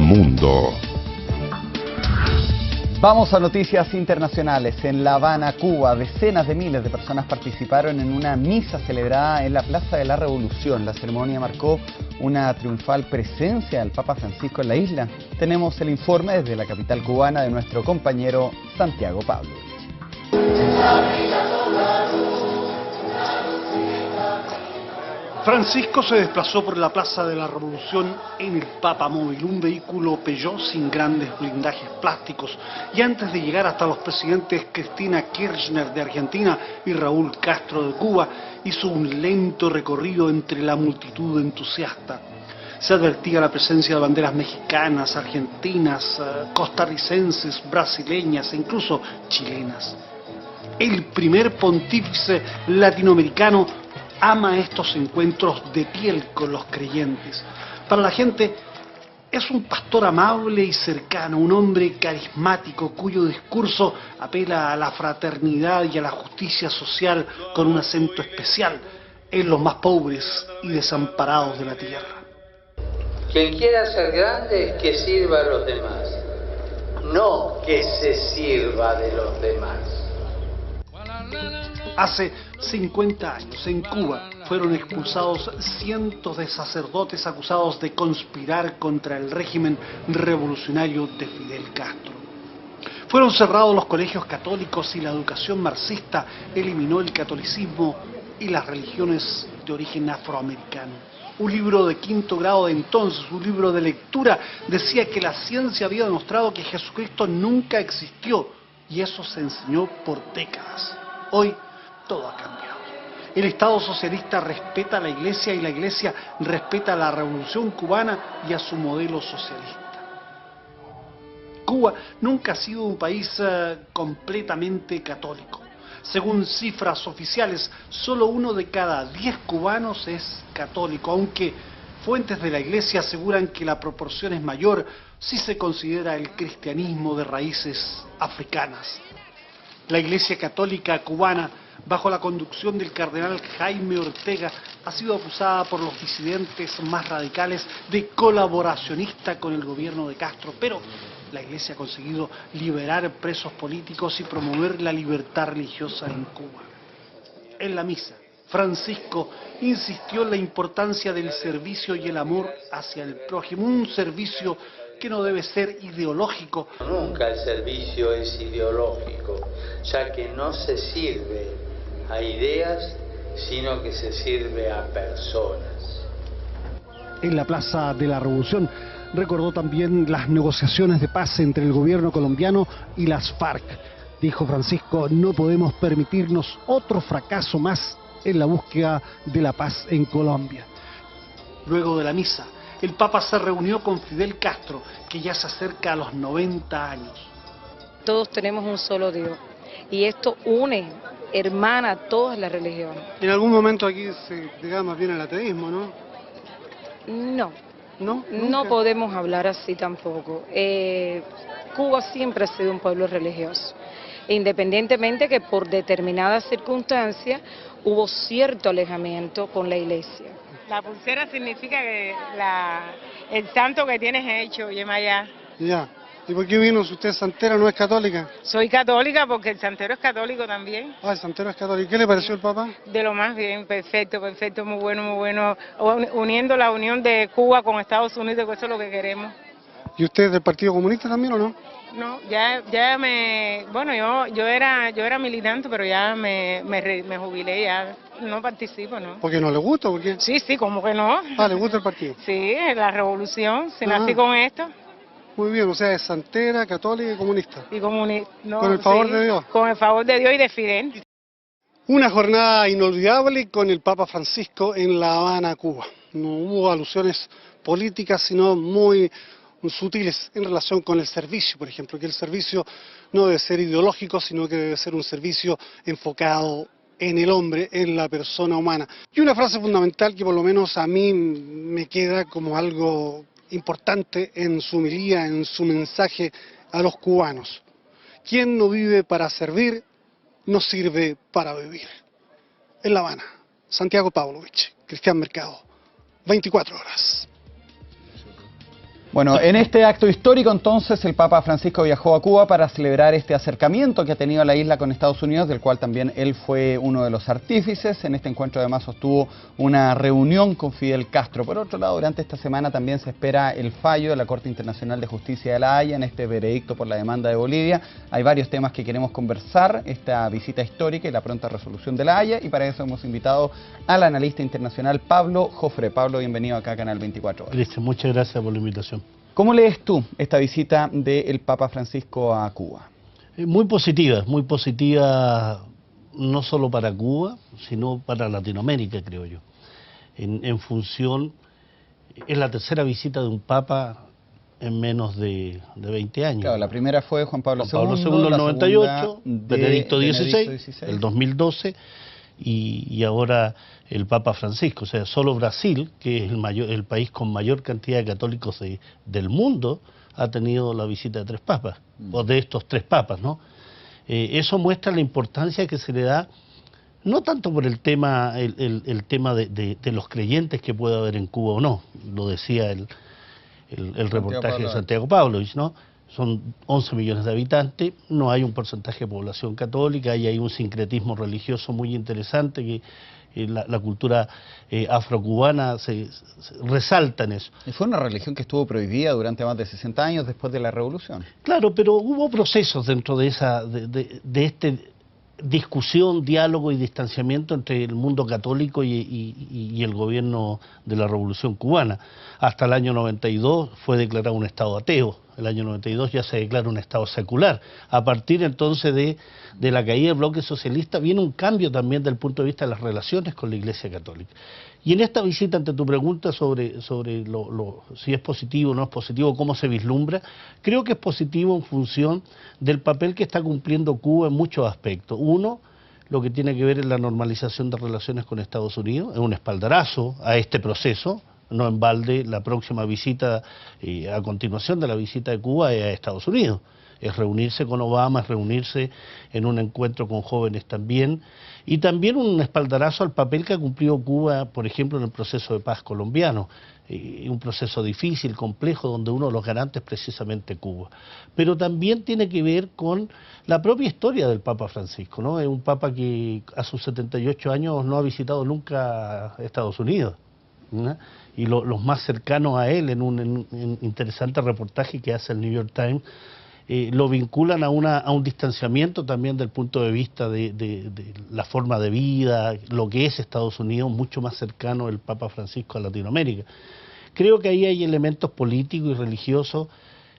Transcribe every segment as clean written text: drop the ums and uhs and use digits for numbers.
mundo. Vamos a noticias internacionales. En La Habana, Cuba, decenas de miles de personas participaron en una misa celebrada en la Plaza de la Revolución. La ceremonia marcó una triunfal presencia del Papa Francisco en la isla. Tenemos el informe desde la capital cubana de nuestro compañero Santiago Pablo. Francisco se desplazó por la Plaza de la Revolución en el Papamóvil, un vehículo Peugeot sin grandes blindajes plásticos, y antes de llegar hasta los presidentes Cristina Kirchner de Argentina y Raúl Castro de Cuba, hizo un lento recorrido entre la multitud entusiasta. Se advertía la presencia de banderas mexicanas, argentinas, costarricenses, brasileñas e incluso chilenas. El primer pontífice latinoamericano ama estos encuentros de piel con los creyentes. Para la gente es un pastor amable y cercano, un hombre carismático cuyo discurso apela a la fraternidad y a la justicia social con un acento especial en los más pobres y desamparados de la tierra. Quien quiera ser grande, que sirva a los demás, no que se sirva de los demás. Hace 50 años, en Cuba, fueron expulsados cientos de sacerdotes acusados de conspirar contra el régimen revolucionario de Fidel Castro. Fueron cerrados los colegios católicos y la educación marxista eliminó el catolicismo y las religiones de origen afroamericano. Un libro de quinto grado de entonces, un libro de lectura, decía que la ciencia había demostrado que Jesucristo nunca existió, y eso se enseñó por décadas. Hoy todo ha cambiado. El Estado socialista respeta a la Iglesia y la Iglesia respeta a la Revolución cubana y a su modelo socialista. Cuba nunca ha sido un país completamente católico. Según cifras oficiales, solo 1 de cada 10 cubanos es católico, aunque fuentes de la Iglesia aseguran que la proporción es mayor si se considera el cristianismo de raíces africanas. La Iglesia Católica cubana, bajo la conducción del cardenal Jaime Ortega, ha sido acusada por los disidentes más radicales de colaboracionista con el gobierno de Castro, pero la Iglesia ha conseguido liberar presos políticos y promover la libertad religiosa en Cuba. En la misa, Francisco insistió en la importancia del servicio y el amor hacia el prójimo, un servicio que no debe ser ideológico. Nunca el servicio es ideológico, ya que no se sirve a ideas, sino que se sirve a personas. En la Plaza de la Revolución recordó también las negociaciones de paz entre el gobierno colombiano y las FARC. Dijo Francisco, no podemos permitirnos otro fracaso más en la búsqueda de la paz en Colombia. Luego de la misa, el Papa se reunió con Fidel Castro, que ya se acerca a los 90 años. Todos tenemos un solo Dios y esto une, hermana todas las religiones. En algún momento aquí se diga más bien el ateísmo, ¿no? No podemos hablar así tampoco. Cuba siempre ha sido un pueblo religioso, independientemente que por determinadas circunstancias hubo cierto alejamiento con la Iglesia. La pulsera significa que el santo que tienes hecho, Yemayá. Ya. ¿Y por qué vino? ¿Usted es santera, no es católica? Soy católica porque el santero es católico también. Ah, el santero es católico. ¿Qué le pareció el Papa? De lo más bien, perfecto, muy bueno. Uniendo la unión de Cuba con Estados Unidos, que eso es lo que queremos. ¿Y usted es del Partido Comunista también o no? No, yo era militante, pero ya me jubilé, ya no participo, ¿no? ¿Porque no le gusta o por qué? Sí, ¿cómo que no? Ah, ¿le gusta el partido? Sí, la revolución, si nací con esto. Muy bien, o sea, es santera, católica y comunista. Y comunista. No, ¿Con el favor de Dios? Con el favor de Dios y de Fidel. Una jornada inolvidable con el Papa Francisco en La Habana, Cuba. No hubo alusiones políticas, sino muy sutiles en relación con el servicio, por ejemplo, que el servicio no debe ser ideológico, sino que debe ser un servicio enfocado en el hombre, en la persona humana. Y una frase fundamental que por lo menos a mí me queda como algo importante en su homilía, en su mensaje a los cubanos. Quien no vive para servir, no sirve para vivir. En La Habana, Santiago Pavlovich, Cristian Mercado, 24 horas. Bueno, en este acto histórico entonces el Papa Francisco viajó a Cuba para celebrar este acercamiento que ha tenido la isla con Estados Unidos, del cual también él fue uno de los artífices. En este encuentro además sostuvo una reunión con Fidel Castro. Por otro lado, durante esta semana también se espera el fallo de la Corte Internacional de Justicia de La Haya en este veredicto por la demanda de Bolivia. Hay varios temas que queremos conversar, esta visita histórica y la pronta resolución de La Haya, y para eso hemos invitado al analista internacional Pablo Jofré. Pablo, bienvenido acá a Canal 24 Horas. Cristian, muchas gracias por la invitación. ¿Cómo lees tú esta visita del Papa Francisco a Cuba? Muy positiva no solo para Cuba, sino para Latinoamérica, creo yo. En función, es la tercera visita de un Papa en menos de 20 años. Claro, la primera fue Juan Pablo II, el 98, Benedicto XVI, XVI, el 2012, y ahora el Papa Francisco. O sea, solo Brasil, que es el país con mayor cantidad de católicos del mundo, ha tenido la visita de tres papas, o de estos tres papas, ¿no? Eso muestra la importancia que se le da, no tanto por el tema de los creyentes que puede haber en Cuba o no, lo decía el reportaje de Santiago Pavlovich, ¿no? Son 11 millones de habitantes, no hay un porcentaje de población católica, y hay un sincretismo religioso muy interesante que la cultura afrocubana se resalta en eso. Y fue una religión que estuvo prohibida durante más de 60 años después de la Revolución. Claro, pero hubo procesos dentro de este discusión, diálogo y distanciamiento entre el mundo católico y el gobierno de la Revolución Cubana. Hasta el año 92 fue declarado un Estado ateo. El año 92 ya se declara un Estado secular. A partir entonces de la caída del bloque socialista viene un cambio también desde el punto de vista de las relaciones con la Iglesia Católica. Y en esta visita, ante tu pregunta sobre si es positivo o no es positivo, cómo se vislumbra, creo que es positivo en función del papel que está cumpliendo Cuba en muchos aspectos. Uno, lo que tiene que ver en la normalización de relaciones con Estados Unidos, es un espaldarazo a este proceso. No en balde, la próxima visita, a continuación de la visita de Cuba, es a Estados Unidos. Es reunirse con Obama, es reunirse en un encuentro con jóvenes también, y también un espaldarazo al papel que ha cumplido Cuba, por ejemplo, en el proceso de paz colombiano. Un proceso difícil, complejo, donde uno de los garantes es precisamente Cuba. Pero también tiene que ver con la propia historia del Papa Francisco, ¿no? Es un Papa que a sus 78 años no ha visitado nunca Estados Unidos, ¿no? Y los más cercanos a él, en un interesante reportaje que hace el New York Times, lo vinculan a un distanciamiento también del punto de vista de la forma de vida, lo que es Estados Unidos, mucho más cercano el Papa Francisco a Latinoamérica. Creo que ahí hay elementos políticos y religiosos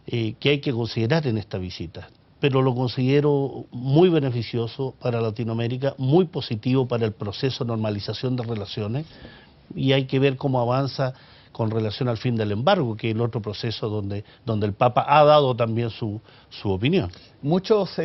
que hay que considerar en esta visita, pero lo considero muy beneficioso para Latinoamérica, muy positivo para el proceso de normalización de relaciones, y hay que ver cómo avanza con relación al fin del embargo, que es el otro proceso donde el Papa ha dado también su opinión. Muchos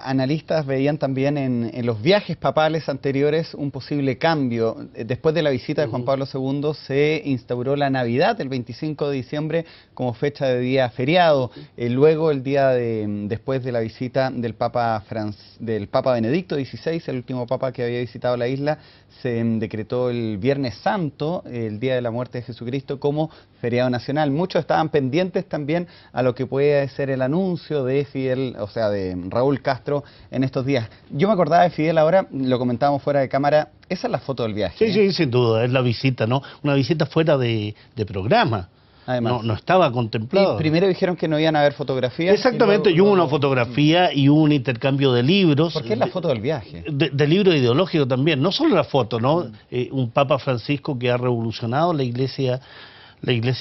analistas veían también en los viajes papales anteriores un posible cambio. Después de la visita de Juan Pablo II se instauró la Navidad, el 25 de diciembre, como fecha de día feriado. Luego, el día después de la visita del Papa Benedicto XVI, el último Papa que había visitado la isla, se decretó el Viernes Santo, el día de la muerte de Jesucristo, como feriado nacional. Muchos estaban pendientes también a lo que puede ser el anuncio de Fidel, o sea, de Raúl Castro en estos días. Yo me acordaba de Fidel ahora, lo comentábamos fuera de cámara, esa es la foto del viaje. Sí, sin duda, es la visita, ¿no? Una visita fuera de programa. Además, no estaba contemplado. Y primero dijeron que no iban a haber fotografías. Exactamente, y hubo una fotografía y hubo un intercambio de libros. ¿Por qué es la foto del viaje? De libros ideológicos también, no solo la foto, ¿no? Un Papa Francisco que ha revolucionado la Iglesia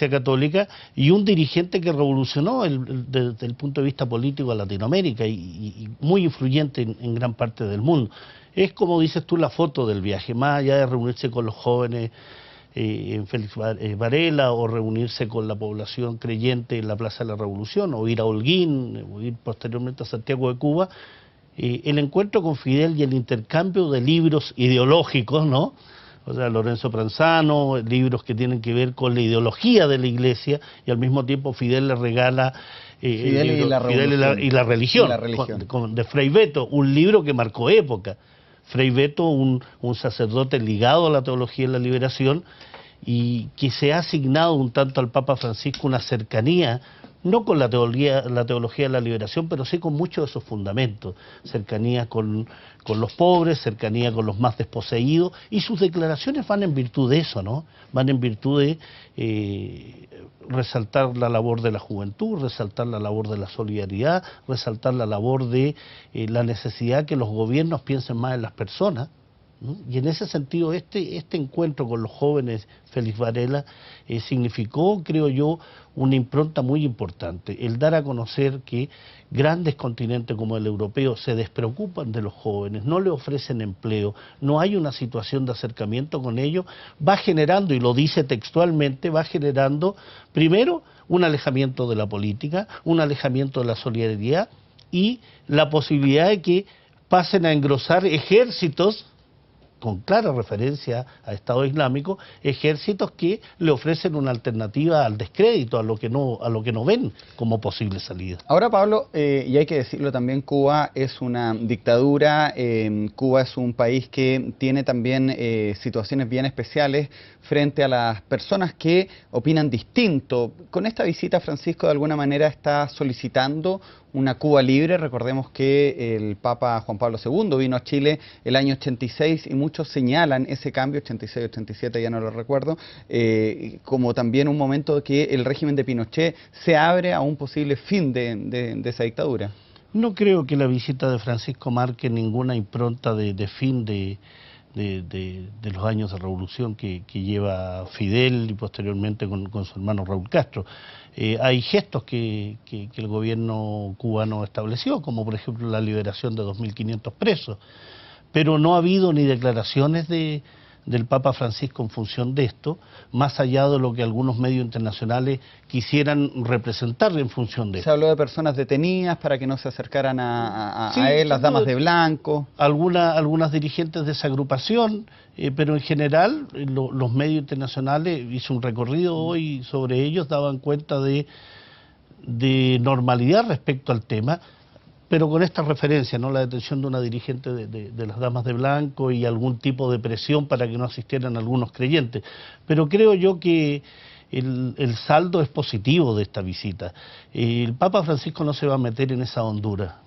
Católica, y un dirigente que revolucionó desde el punto de vista político a Latinoamérica y muy influyente en gran parte del mundo. Es, como dices tú, la foto del viaje, más allá de reunirse con los jóvenes en Félix Varela, o reunirse con la población creyente en la Plaza de la Revolución, o ir a Holguín, o ir posteriormente a Santiago de Cuba. El encuentro con Fidel y el intercambio de libros ideológicos, ¿no? O sea, Lorenzo Pranzano, libros que tienen que ver con la ideología de la Iglesia, y al mismo tiempo Fidel le regala Fidel y la religión, de Frei Beto, un libro que marcó época. Frei Beto, un sacerdote ligado a la teología de la liberación, y que se ha asignado un tanto al Papa Francisco una cercanía, no con la teología de la liberación, pero sí con muchos de sus fundamentos, cercanía con los pobres, cercanía con los más desposeídos, y sus declaraciones van en virtud de eso, ¿no? Van en virtud de resaltar la labor de la juventud, resaltar la labor de la solidaridad, resaltar la labor de la necesidad que los gobiernos piensen más en las personas, ¿no? Y en ese sentido este encuentro con los jóvenes, Félix Varela, significó, creo yo, una impronta muy importante, el dar a conocer que grandes continentes como el europeo se despreocupan de los jóvenes, no le ofrecen empleo, no hay una situación de acercamiento con ellos, va generando, y lo dice textualmente, va generando primero un alejamiento de la política, un alejamiento de la solidaridad y la posibilidad de que pasen a engrosar ejércitos con clara referencia a Estado Islámico, ejércitos que le ofrecen una alternativa al descrédito, a lo que no ven como posible salida. Ahora, Pablo, y hay que decirlo también, Cuba es una dictadura, Cuba es un país que tiene también situaciones bien especiales frente a las personas que opinan distinto. Con esta visita, Francisco de alguna manera está solicitando una Cuba libre. Recordemos que el Papa Juan Pablo II vino a Chile el año 86 y muchos señalan ese cambio, 86, 87, ya no lo recuerdo, como también un momento que el régimen de Pinochet se abre a un posible fin de esa dictadura. No creo que la visita de Francisco marque ninguna impronta de fin de los años de revolución que lleva Fidel y posteriormente con su hermano Raúl Castro. Hay gestos que el gobierno cubano estableció, como por ejemplo la liberación de 2.500 presos, pero no ha habido ni declaraciones del Papa Francisco en función de esto, más allá de lo que algunos medios internacionales quisieran representarle en función de esto. Se habló de personas detenidas para que no se acercaran Sí, a él, las damas de blanco. Algunas dirigentes de esa agrupación, pero en general los medios internacionales, hizo un recorrido hoy sobre ellos, daban cuenta de normalidad respecto al tema, pero con esta referencia, ¿no? La detención de una dirigente de las damas de blanco y algún tipo de presión para que no asistieran algunos creyentes. Pero creo yo que el saldo es positivo de esta visita. El Papa Francisco no se va a meter en esa hondura.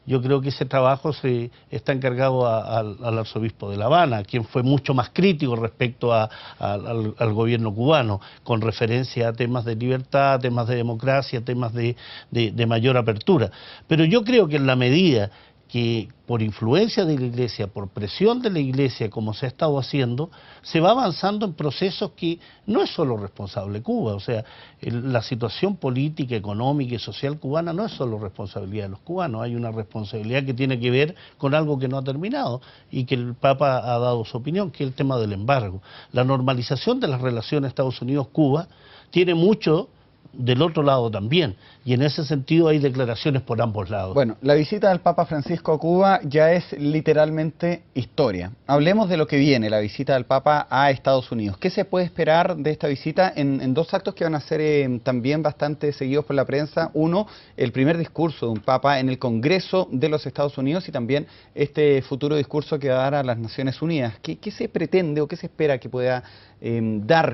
Yo creo que ese trabajo se está encargado al arzobispo de La Habana, quien fue mucho más crítico respecto al gobierno cubano, con referencia a temas de libertad, temas de democracia, temas de mayor apertura. Pero yo creo que en la medida que por influencia de la Iglesia, por presión de la Iglesia, como se ha estado haciendo, se va avanzando en procesos que no es solo responsable Cuba, o sea, la situación política, económica y social cubana no es solo responsabilidad de los cubanos, hay una responsabilidad que tiene que ver con algo que no ha terminado y que el Papa ha dado su opinión, que es el tema del embargo. La normalización de las relaciones Estados Unidos-Cuba tiene mucho del otro lado también, y en ese sentido hay declaraciones por ambos lados. Bueno, la visita del Papa Francisco a Cuba ya es literalmente historia. Hablemos de lo que viene, la visita del Papa a Estados Unidos. ¿Qué se puede esperar de esta visita en dos actos que van a ser también bastante seguidos por la prensa? Uno, el primer discurso de un Papa en el Congreso de los Estados Unidos y también este futuro discurso que va a dar a las Naciones Unidas. ¿Qué se pretende o qué se espera que pueda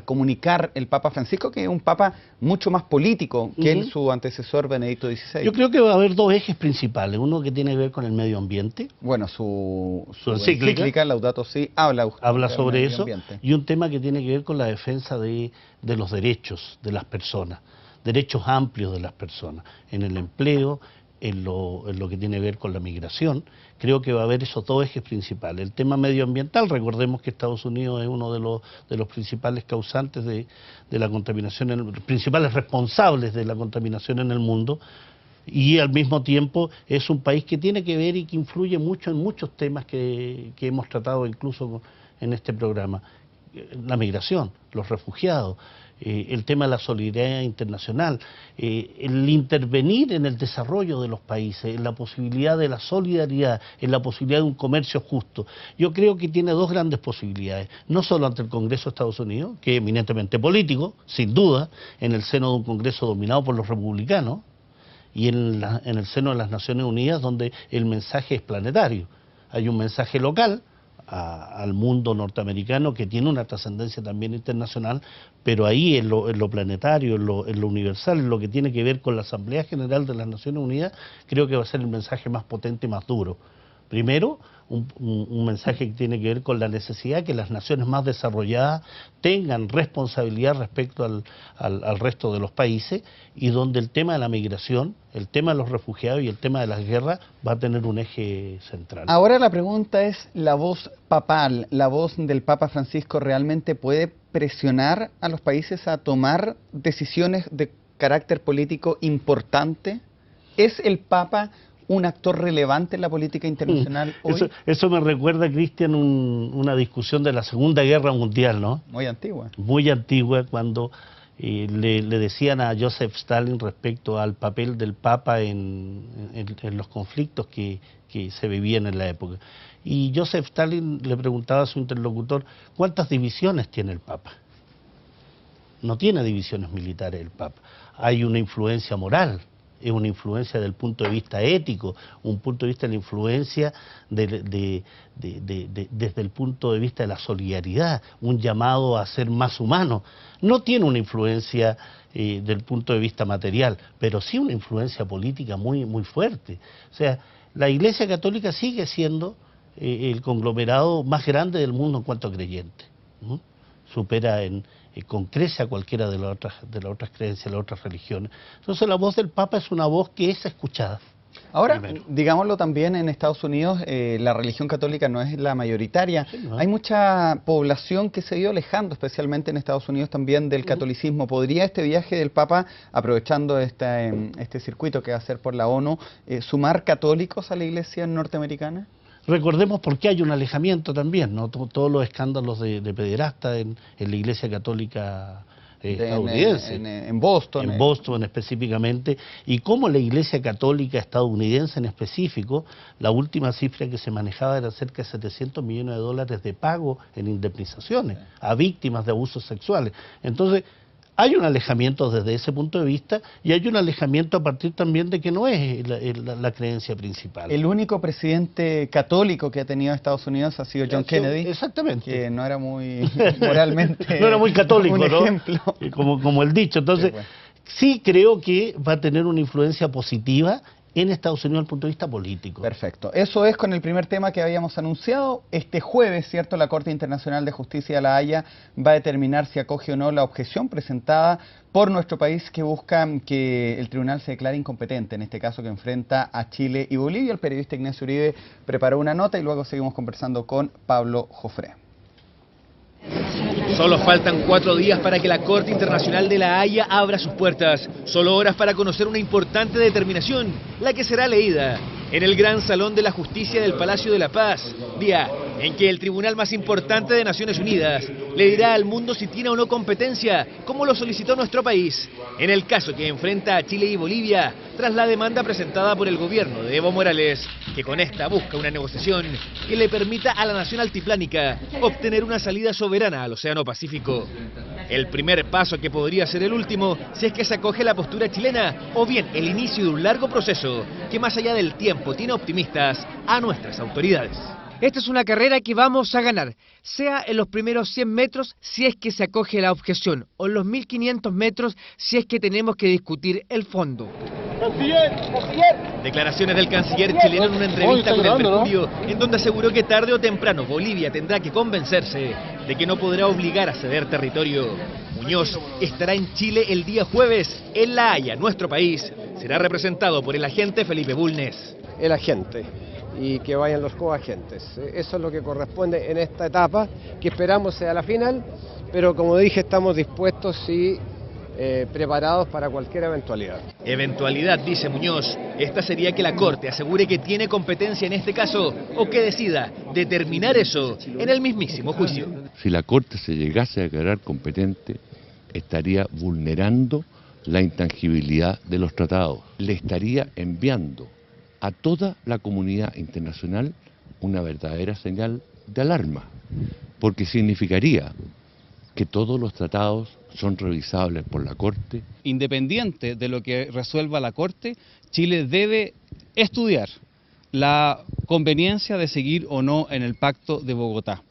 comunicar el Papa Francisco, que es un Papa mucho más político que su antecesor Benedicto XVI? Yo creo que va a haber dos ejes principales, uno que tiene que ver con el medio ambiente. Bueno, su encíclica, Laudato Si, habla sobre eso, y un tema que tiene que ver con la defensa de los derechos de las personas, derechos amplios de las personas, en el empleo, en lo que tiene que ver con la migración. Creo que va a haber esos dos ejes principales. El tema medioambiental, recordemos que Estados Unidos es uno de los principales causantes de la contaminación, principales responsables de la contaminación en el mundo, y al mismo tiempo es un país que tiene que ver y que influye mucho en muchos temas que hemos tratado incluso en este programa. La migración, los refugiados, el tema de la solidaridad internacional, el intervenir en el desarrollo de los países, en la posibilidad de la solidaridad, en la posibilidad de un comercio justo. Yo creo que tiene dos grandes posibilidades, no solo ante el Congreso de Estados Unidos, que es eminentemente político, sin duda, en el seno de un Congreso dominado por los republicanos, y en el seno de las Naciones Unidas, donde el mensaje es planetario. Hay un mensaje local, al mundo norteamericano, que tiene una trascendencia también internacional, pero ahí en lo planetario, en lo universal, en lo que tiene que ver con la Asamblea General de las Naciones Unidas, creo que va a ser el mensaje más potente y más duro. Primero, un mensaje que tiene que ver con la necesidad de que las naciones más desarrolladas tengan responsabilidad respecto al resto de los países, y donde el tema de la migración, el tema de los refugiados y el tema de las guerras va a tener un eje central. Ahora la pregunta es, ¿la voz papal, la voz del Papa Francisco realmente puede presionar a los países a tomar decisiones de carácter político importante? ¿Es el Papa un actor relevante en la política internacional hoy? Eso me recuerda, Cristian, una discusión de la Segunda Guerra Mundial, ¿no? Muy antigua. Muy antigua, cuando le decían a Joseph Stalin respecto al papel del Papa en los conflictos que se vivían en la época. Y Joseph Stalin le preguntaba a su interlocutor, ¿cuántas divisiones tiene el Papa? No tiene divisiones militares el Papa. Hay una influencia moral, es una influencia del punto de vista ético, un punto de vista de la influencia desde el punto de vista de la solidaridad, un llamado a ser más humano. No tiene una influencia del punto de vista material, pero sí una influencia política muy, muy fuerte. O sea, la Iglesia Católica sigue siendo el conglomerado más grande del mundo en cuanto a creyentes, ¿no? Supera con crece a cualquiera de las otras creencias, de las otras religiones. Entonces la voz del Papa es una voz que es escuchada. Ahora, primero, digámoslo también, en Estados Unidos la religión católica no es la mayoritaria. Sí, ¿no? Hay mucha población que se ha ido alejando, especialmente en Estados Unidos también, del catolicismo. ¿Podría este viaje del Papa, aprovechando este circuito que va a hacer por la ONU, sumar católicos a la iglesia norteamericana? Recordemos por qué hay un alejamiento también, ¿no? Todos los escándalos de pederasta en la Iglesia Católica estadounidense. En Boston. En Boston específicamente, y cómo la Iglesia Católica estadounidense en específico, la última cifra que se manejaba era cerca de $700 millones de pago en indemnizaciones a víctimas de abusos sexuales. Entonces, hay un alejamiento desde ese punto de vista, y hay un alejamiento a partir también de que no es la creencia principal. El único presidente católico que ha tenido Estados Unidos ha sido John Kennedy. Exactamente. Que no era muy moralmente no era muy católico, un ejemplo. ¿No? Como el dicho. Entonces, sí creo que va a tener una influencia positiva en Estados Unidos desde el punto de vista político. Perfecto. Eso es con el primer tema que habíamos anunciado. Este jueves, ¿cierto?, la Corte Internacional de Justicia de La Haya va a determinar si acoge o no la objeción presentada por nuestro país, que busca que el tribunal se declare incompetente, en este caso que enfrenta a Chile y Bolivia. El periodista Ignacio Uribe preparó una nota y luego seguimos conversando con Pablo Jofré. Solo faltan 4 días para que la Corte Internacional de La Haya abra sus puertas. Solo horas para conocer una importante determinación, la que será leída en el Gran Salón de la Justicia del Palacio de la Paz, día en que el tribunal más importante de Naciones Unidas le dirá al mundo si tiene o no competencia, como lo solicitó nuestro país, en el caso que enfrenta a Chile y Bolivia, tras la demanda presentada por el gobierno de Evo Morales, que con esta busca una negociación que le permita a la nación altiplánica obtener una salida soberana al Océano Pacífico. El primer paso, que podría ser el último si es que se acoge la postura chilena, o bien el inicio de un largo proceso que más allá del tiempo tiene optimistas a nuestras autoridades. Esta es una carrera que vamos a ganar, sea en los primeros 100 metros si es que se acoge la objeción, o en los 1500 metros si es que tenemos que discutir el fondo. Declaraciones del canciller chileno en una entrevista con el Mercurio, en donde aseguró que tarde o temprano Bolivia tendrá que convencerse de que no podrá obligar a ceder territorio. Muñoz estará en Chile el día jueves. En La Haya, nuestro país, será representado por el agente Felipe Bulnes. El agente, y que vayan los coagentes. Eso es lo que corresponde en esta etapa, que esperamos sea la final, pero como dije, estamos dispuestos y preparados para cualquier eventualidad. Eventualidad, dice Muñoz, esta sería que la Corte asegure que tiene competencia en este caso, o que decida determinar eso en el mismísimo juicio. Si la Corte se llegase a declarar competente, estaría vulnerando la intangibilidad de los tratados. Le estaría enviando a toda la comunidad internacional una verdadera señal de alarma, porque significaría que todos los tratados son revisables por la Corte. Independiente de lo que resuelva la Corte, Chile debe estudiar la conveniencia de seguir o no en el Pacto de Bogotá.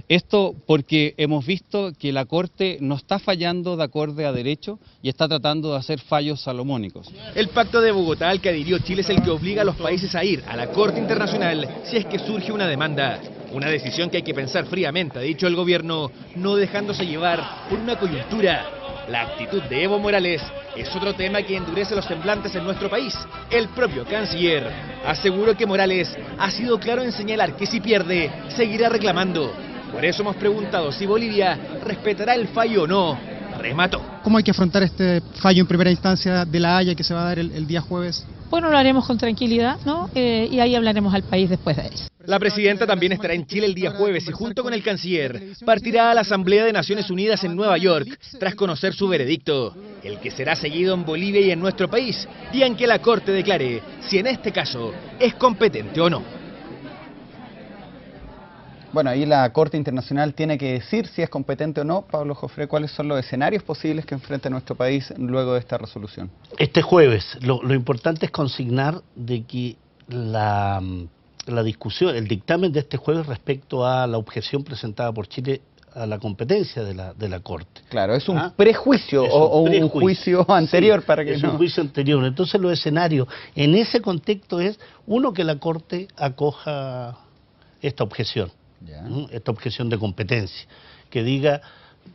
Esto porque hemos visto que la Corte no está fallando de acuerdo a derecho y está tratando de hacer fallos salomónicos. El Pacto de Bogotá al que adhirió Chile es el que obliga a los países a ir a la Corte Internacional si es que surge una demanda. Una decisión que hay que pensar fríamente, ha dicho el gobierno, no dejándose llevar por una coyuntura. La actitud de Evo Morales es otro tema que endurece los semblantes en nuestro país. El propio canciller aseguró que Morales ha sido claro en señalar que si pierde, seguirá reclamando. Por eso hemos preguntado si Bolivia respetará el fallo o no. Remató. ¿Cómo hay que afrontar este fallo en primera instancia de La Haya que se va a dar el día jueves? Bueno, lo haremos con tranquilidad, ¿no? Y ahí hablaremos al país después de eso. La presidenta también estará en Chile el día jueves y junto con el canciller partirá a la Asamblea de Naciones Unidas en Nueva York tras conocer su veredicto, el que será seguido en Bolivia y en nuestro país, día en que la Corte declare si en este caso es competente o no. Bueno, ahí la Corte Internacional tiene que decir si es competente o no. Pablo Jofré, ¿cuáles son los escenarios posibles que enfrenta nuestro país luego de esta resolución? Este jueves, lo importante es consignar de que la discusión, el dictamen de este jueves respecto a la objeción presentada por Chile a la competencia de la Corte. Claro, es un prejuicio o un juicio anterior, sí, para que es no... un juicio anterior. Entonces los escenarios en ese contexto es, uno, que la Corte acoja esta objeción. Esta objeción de competencia, que diga,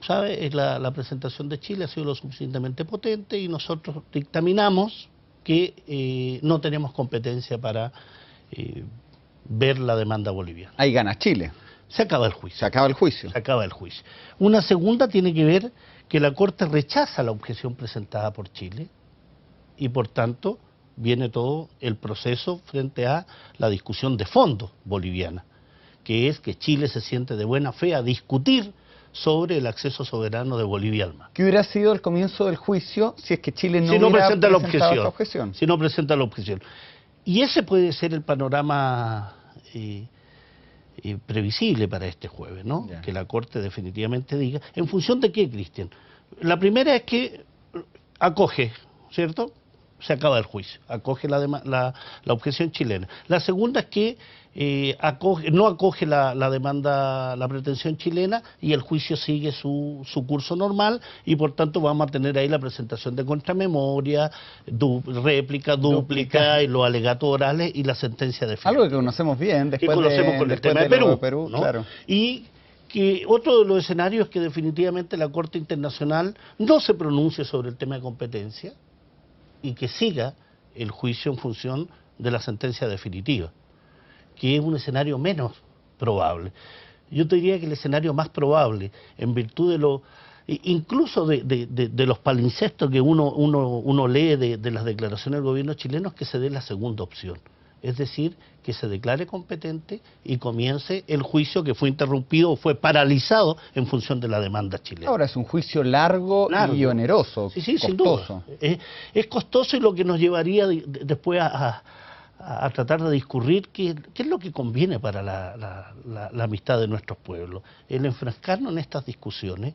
¿sabe? La presentación de Chile ha sido lo suficientemente potente y nosotros dictaminamos que no tenemos competencia para ver la demanda boliviana. Ahí gana Chile. Se acaba el juicio. Se acaba el juicio. Se acaba el juicio. Una segunda tiene que ver que la Corte rechaza la objeción presentada por Chile y por tanto viene todo el proceso frente a la discusión de fondo boliviana, que es que Chile se siente de buena fe a discutir sobre el acceso soberano de Bolivia al mar. ¿Qué hubiera sido el comienzo del juicio si es que Chile no hubiera presenta la objeción? Si no presenta la objeción. Y ese puede ser el panorama previsible para este jueves, ¿no? Ya. Que la Corte definitivamente diga. ¿En función de qué, Cristian? La primera es que acoge, ¿cierto? Se acaba el juicio, acoge la objeción chilena. La segunda es que no acoge la demanda, la pretensión chilena, y el juicio sigue su curso normal, y por tanto vamos a tener ahí la presentación de contramemoria, réplica, dúplica, y los alegatos orales y la sentencia definitiva. Algo que conocemos bien después que conocemos con el tema de Perú, ¿no? Claro. Y que otro de los escenarios es que definitivamente la Corte Internacional no se pronuncie sobre el tema de competencia y que siga el juicio en función de la sentencia definitiva, que es un escenario menos probable. Yo te diría que el escenario más probable, en virtud de incluso de los palincestos que uno lee de las declaraciones del gobierno chileno, es que se dé la segunda opción. Es decir, que se declare competente y comience el juicio que fue interrumpido o fue paralizado en función de la demanda chilena. Ahora es un juicio largo y oneroso, sí, costoso. Sin duda. Es costoso, y lo que nos llevaría después a tratar de discurrir qué es lo que conviene para la amistad de nuestros pueblos. El enfrascarnos en estas discusiones,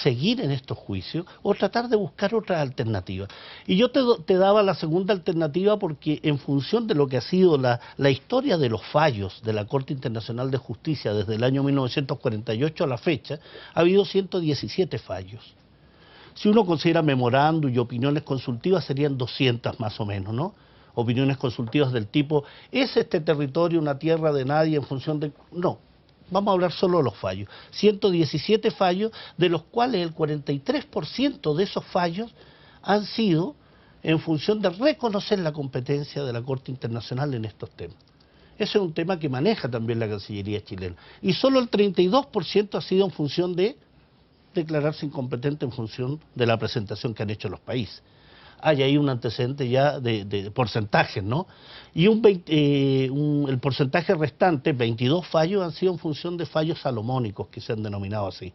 seguir en estos juicios o tratar de buscar otras alternativas. Y yo te daba la segunda alternativa porque en función de lo que ha sido la historia de los fallos de la Corte Internacional de Justicia desde el año 1948 a la fecha, ha habido 117 fallos. Si uno considera memorándum y opiniones consultivas, serían 200 más o menos, ¿no? Opiniones consultivas del tipo, ¿es este territorio una tierra de nadie en función de...? No. Vamos a hablar solo de los fallos. 117 fallos, de los cuales el 43% de esos fallos han sido en función de reconocer la competencia de la Corte Internacional en estos temas. Ese es un tema que maneja también la Cancillería chilena. Y solo el 32% ha sido en función de declararse incompetente en función de la presentación que han hecho los países. Hay ahí un antecedente ya de porcentajes, ¿no? Y el porcentaje restante, 22 fallos, han sido en función de fallos salomónicos, que se han denominado así.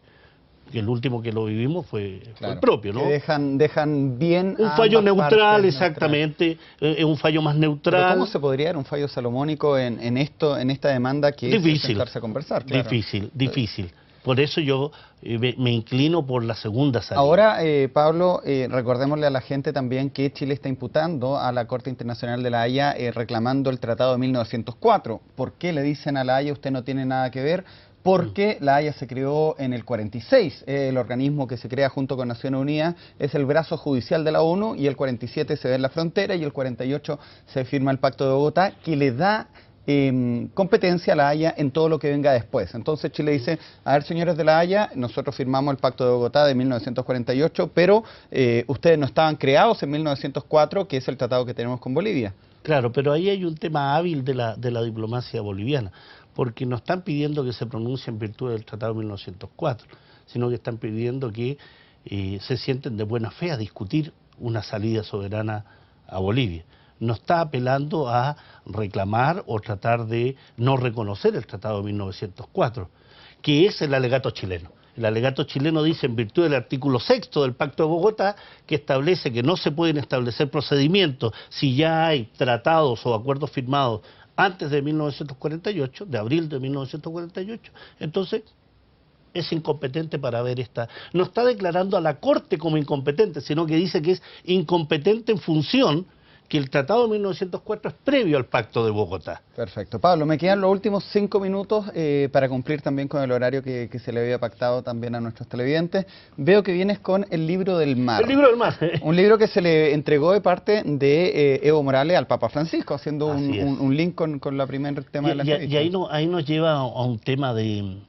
Que el último que lo vivimos fue el propio, ¿no? Que dejan bien un fallo neutral, exactamente, un fallo más neutral. ¿Pero cómo se podría dar un fallo salomónico en esta demanda que es sentarse a conversar? Claro. Difícil. Por eso yo me inclino por la segunda salida. Ahora, Pablo, recordémosle a la gente también que Chile está imputando a la Corte Internacional de la Haya reclamando el Tratado de 1904. ¿Por qué le dicen a la Haya usted no tiene nada que ver? Porque la Haya se creó en el 46, el organismo que se crea junto con Naciones Unidas es el brazo judicial de la ONU, y el 47 se ve en la frontera y el 48 se firma el Pacto de Bogotá, que le da competencia a la Haya en todo lo que venga después. Entonces Chile dice, a ver, señores de la Haya, nosotros firmamos el Pacto de Bogotá de 1948, pero ustedes no estaban creados en 1904, que es el tratado que tenemos con Bolivia. Claro, pero ahí hay un tema hábil de la diplomacia boliviana, porque no están pidiendo que se pronuncie en virtud del Tratado de 1904, sino que están pidiendo que se sienten de buena fe a discutir una salida soberana a Bolivia. No está apelando a reclamar o tratar de no reconocer el Tratado de 1904, que es el alegato chileno. El alegato chileno dice, en virtud del artículo 6º del Pacto de Bogotá, que establece que no se pueden establecer procedimientos si ya hay tratados o acuerdos firmados antes de 1948, de abril de 1948, entonces es incompetente para ver esta... No está declarando a la Corte como incompetente, sino que dice que es incompetente en función que el Tratado de 1904 es previo al Pacto de Bogotá. Perfecto. Pablo, me quedan los últimos 5 minutos para cumplir también con el horario que se le había pactado también a nuestros televidentes. Veo que vienes con el Libro del Mar. El Libro del Mar. Un libro que se le entregó de parte de Evo Morales al Papa Francisco, haciendo un link con la primer tema de la entrevista. Y ahí nos lleva a un tema de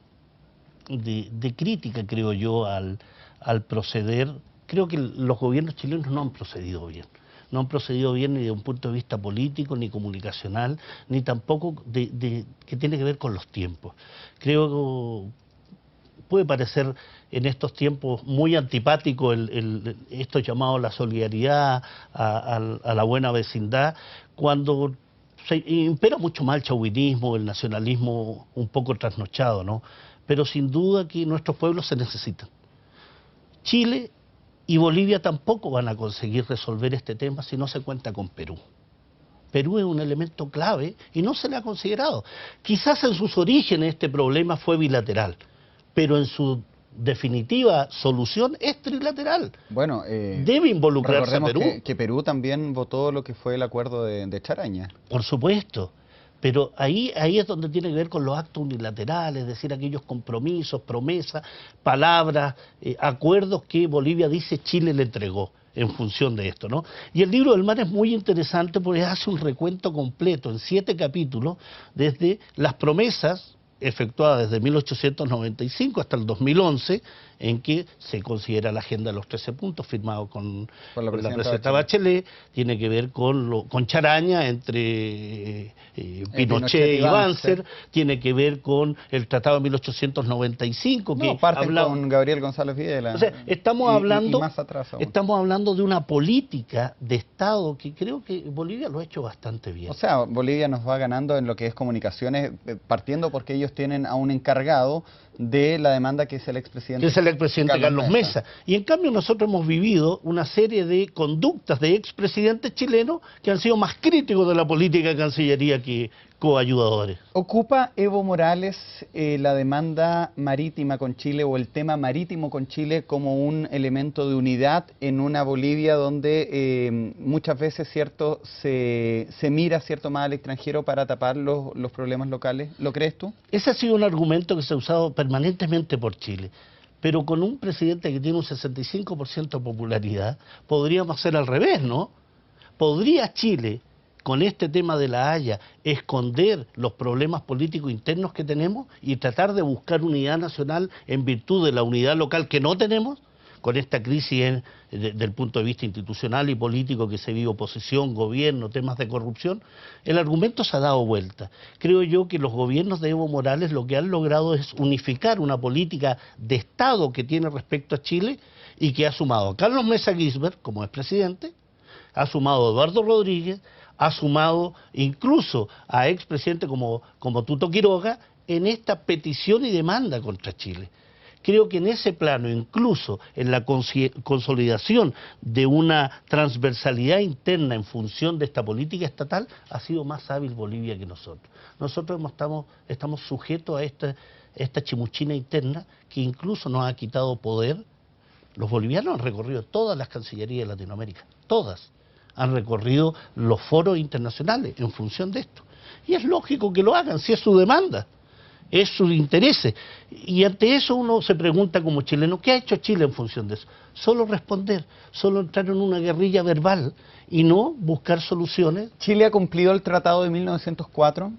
crítica, creo yo, al proceder. Creo que los gobiernos chilenos no han procedido bien. No han procedido bien ni desde un punto de vista político, ni comunicacional, ni tampoco que tiene que ver con los tiempos. Creo que puede parecer en estos tiempos muy antipático esto llamado la solidaridad, a la buena vecindad, cuando impera mucho más el chauvinismo, el nacionalismo un poco trasnochado, ¿no? Pero sin duda que nuestros pueblos se necesitan. Chile y Bolivia tampoco van a conseguir resolver este tema si no se cuenta con Perú. Perú es un elemento clave y no se le ha considerado. Quizás en sus orígenes este problema fue bilateral, pero en su definitiva solución es trilateral. Bueno, debe involucrarse a Perú. Que Perú también votó lo que fue el acuerdo de Charaña. Por supuesto. Pero ahí es donde tiene que ver con los actos unilaterales, es decir, aquellos compromisos, promesas, palabras, acuerdos que Bolivia dice Chile le entregó en función de esto, ¿no? Y el Libro del Mar es muy interesante porque hace un recuento completo en 7 capítulos desde las promesas efectuadas desde 1895 hasta el 2011, en que se considera la agenda de los 13 puntos firmado con la presidenta Bachelet, tiene que ver con Charaña entre Pinochet y Banzer, tiene que ver con el Tratado de 1895, que habla con Gabriel González Videla. O sea, estamos hablando más atrás aún. Estamos hablando de una política de Estado que creo que Bolivia lo ha hecho bastante bien. O sea, Bolivia nos va ganando en lo que es comunicaciones, partiendo porque ellos tienen a un encargado de la demanda que es el expresidente Carlos Mesa. Y en cambio nosotros hemos vivido una serie de conductas de expresidentes chilenos que han sido más críticos de la política de Cancillería que coayudadores. ¿Ocupa Evo Morales la demanda marítima con Chile o el tema marítimo con Chile como un elemento de unidad en una Bolivia donde muchas veces se mira más al extranjero para tapar los problemas locales? ¿Lo crees tú? Ese ha sido un argumento que se ha usado permanentemente por Chile. Pero con un presidente que tiene un 65% de popularidad, podríamos hacer al revés, ¿no? ¿Podría Chile, con este tema de la Haya, esconder los problemas políticos internos que tenemos y tratar de buscar unidad nacional en virtud de la unidad local que no tenemos? Con esta crisis desde el punto de vista institucional y político que se vive, oposición, gobierno, temas de corrupción, el argumento se ha dado vuelta. Creo yo que los gobiernos de Evo Morales lo que han logrado es unificar una política de Estado que tiene respecto a Chile y que ha sumado a Carlos Mesa Gisbert como expresidente, ha sumado a Eduardo Rodríguez, ha sumado incluso a expresidentes como Tuto Quiroga en esta petición y demanda contra Chile. Creo que en ese plano, incluso en la consolidación de una transversalidad interna en función de esta política estatal, ha sido más hábil Bolivia que nosotros. Nosotros estamos sujetos a esta chimuchina interna que incluso nos ha quitado poder. Los bolivianos han recorrido todas las cancillerías de Latinoamérica, todas. Han recorrido los foros internacionales en función de esto. Y es lógico que lo hagan, si es su demanda, es sus intereses. Y ante eso uno se pregunta como chileno, ¿qué ha hecho Chile en función de eso? Solo responder, solo entrar en una guerrilla verbal y no buscar soluciones. ¿Chile ha cumplido el Tratado de 1904?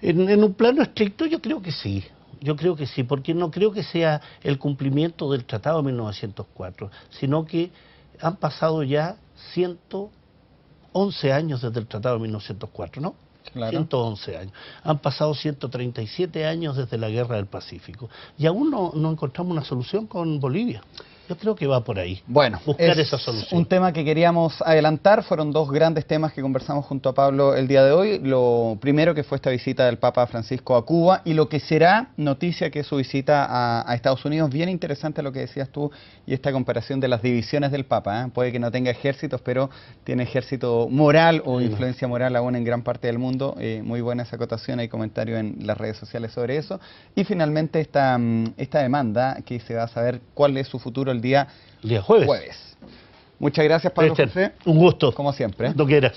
En un plano estricto yo creo que sí. Yo creo que sí, porque no creo que sea el cumplimiento del Tratado de 1904, sino que han pasado ya 111 años desde el Tratado de 1904, ¿no? Claro. 111 años. Han pasado 137 años desde la Guerra del Pacífico. Y aún no encontramos una solución con Bolivia. Yo creo que va por ahí. Bueno, buscar esa solución. Un tema que queríamos adelantar. Fueron dos grandes temas que conversamos junto a Pablo el día de hoy. Lo primero, que fue esta visita del Papa Francisco a Cuba, y lo que será noticia, que es su visita a Estados Unidos. Bien interesante lo que decías tú y esta comparación de las divisiones del Papa, ¿eh? Puede que no tenga ejércitos, pero tiene ejército moral o influencia moral aún en gran parte del mundo. Muy buena esa acotación, hay comentarios en las redes sociales sobre eso. Y finalmente esta demanda, que se va a saber cuál es su futuro el día jueves. Muchas gracias, Pablo José. Un gusto. Como siempre. Cuando quieras.